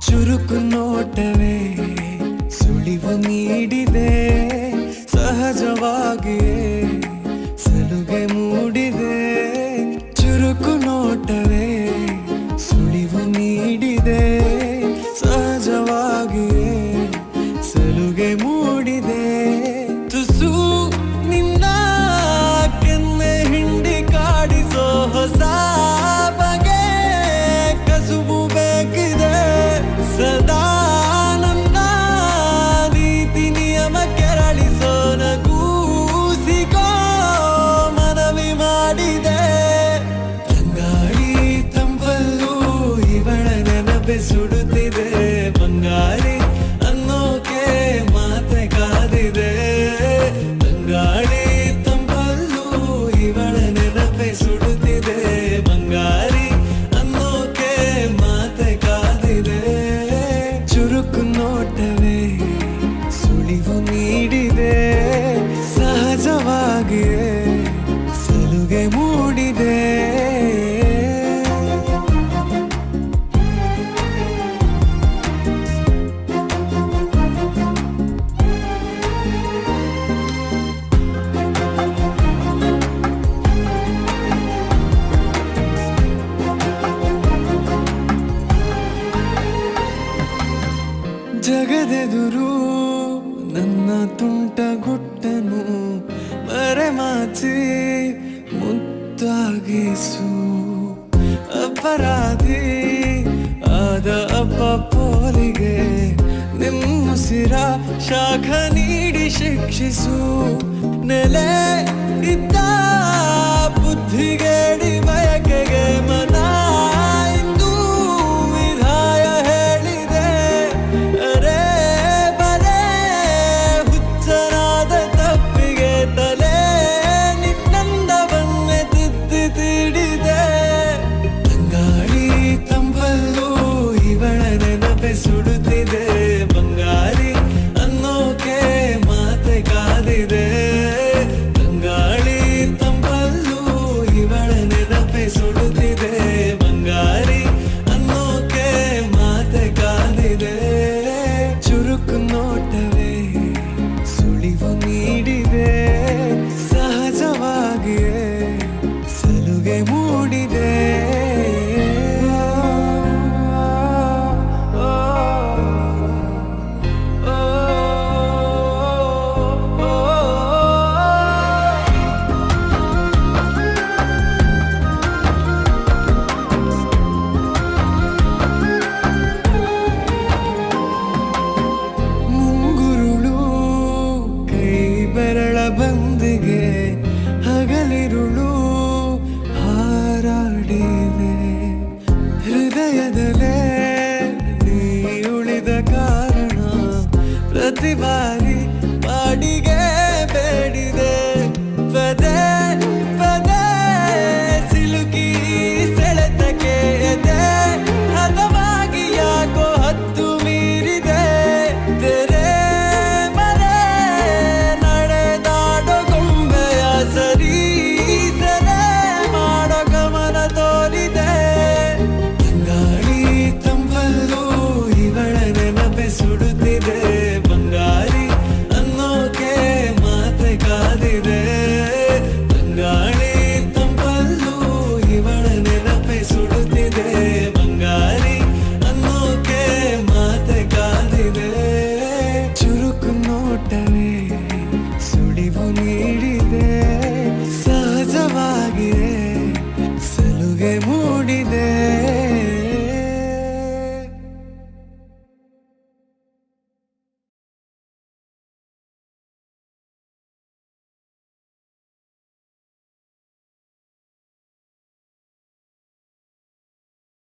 ಚುರುಕು ನೋಟವೇ ಸುಳಿವು ನೀಡಿದೆ, ಸಹಜವಾಗಿಯೇ ಸಲುಗೆ ಮೂಡಿದೆ. ಚುರುಕು ನೋಟವೇ ಸುಳಿವು ನೀಡಿದೆ, ಸಹಜವಾಗಿಯೇ ಸಲುಗೆ ಮೂಡಿದೆ. ತುಸು ನಿನ್ನ ಕೆನ್ನೆ ಹಿಂಡಿ ಕಾಡಿಸೋ ಹೊಸ ಬಗೆ ಕಸುಬು ಬೇಕಿದೆ. ಸದಾ ನನ್ನ ನೀತಿ ನಿಯಮ ಕೆರಳಿಸೋ ನಗೂಸಿಕೋ ಮನವಿ ಮಾಡಿದೆ. ತಂಗಾಳಿ ತಂಪಲ್ಲೂ ಇವಳ ನೆನಪೆ ಸುಡುತ್ತಿದೆ. ಬಂಗಾರಿ ಅನ್ನೋಕೆ ಮಾತೆ ಕಾದಿದೆ. ತಂಗಾಳಿ ತಂಪಲ್ಲೂ ಇವಳ ನೆನಪೆ ಸುಡುತ್ತಿದೆ. ಬಂಗಾರಿ ಅನ್ನೋಕೆ ಮಾತೆ ಕಾದಿದೆ. ಚುರುಕು ನೋಟವೇ ಸುಳಿವು ನೀಡಿದೆ, ಸಹಜವಾಗಿಯೇ ಸಲುಗೆ ಮೂಡಿದೆ. ಜಗದೆದುರು ನನ್ನ ತುಂಟ ಗುಟ್ಟನು ಮರೆಮಾಚಿ ಮುದ್ದಾಗಿಸು. ಅಪರಾಧಿ ಆದ ಅಪ್ಪ ಪೋಲಿಗೆ ನಿಮ್ಮುಸಿರ ಶಾಖ ನೀಡಿ ಶಿಕ್ಷಿಸು. ನೆಲೆ ಇದ್ದ ಬುದ್ಧಿಗೇಡಿ ಬಯಕೆಗೆ ಮನ ಇಂದು ವಿಧಾಯ ಹೇಳಿದೆ. ಅರೆ ಬರೇ ಹುಚ್ಚನಾದ ತಪ್ಪಿಗೆ ತಲೆ ನಿನ್ನಂದವನ್ನೇ ತಿದ್ದಿ ತೀಡಿದೆ. ತಂಗಾಳಿ ತಂಪಲ್ಲೂ ಇವಳ ನೆನಪೆ ಸುಡುತ್ತಿದೆ. ಬಂಗಾರಿ ಅನ್ನೋಕೆ ಮಾತೆ ಕಾದಿದೆ. ತಂಗಾಳಿ ತಂಪಲ್ಲೂ ಇವಳ ನೆನಪೆ ಸುಡುತ್ತಿದೆ. ಬಂಗಾರಿ ಅನ್ನೋಕೆ ಮಾತೆ ಕಾದಿದೆ. ಚುರುಕು ನೋಟವೇ ಸುಳಿವು ನೀಡಿದೆ, ಸಹಜವಾಗಿಯೇ ಸಲುಗೆ ಮೂಡಿದೆ. ಮುಂಗುರುಳು ಕೈ ಬೆರಳ ಬಂದಿಗೆ ಹಗಲಿರುಳು ಹಾರಾಡಿದೆ. ಹೃದಯದಲ್ಲೇ ನೀ ಉಳಿದ ಕಾರಣ ಪ್ರತಿ ಬಾರಿ ಬಾಡಿಗೆ ಬೇಡಿದೆ. ಪದೇ ಪದೇ ಸಿಲುಕಿ ಸೆಳೆತಕ್ಕೆ ಎದೆ ಹದವಾಗಿ ಯಾಕೋ ಹತ್ತು ಮೀರಿದೆ. ತೆರೆ ಮರೆ ನಡೆದಾಡೋ ಗೊಂಬೆಯ ಸರಿ ಸೆರೆ ಮಾಡೋ ಗಮನ ತೋರಿದೆ. ತಂಗಾಳಿ ತಂಪಲ್ಲೂ ಇವಳ ನೆನಪೆ ಸುಡುತ್ತಿದೆ. ಬಂಗಾರಿ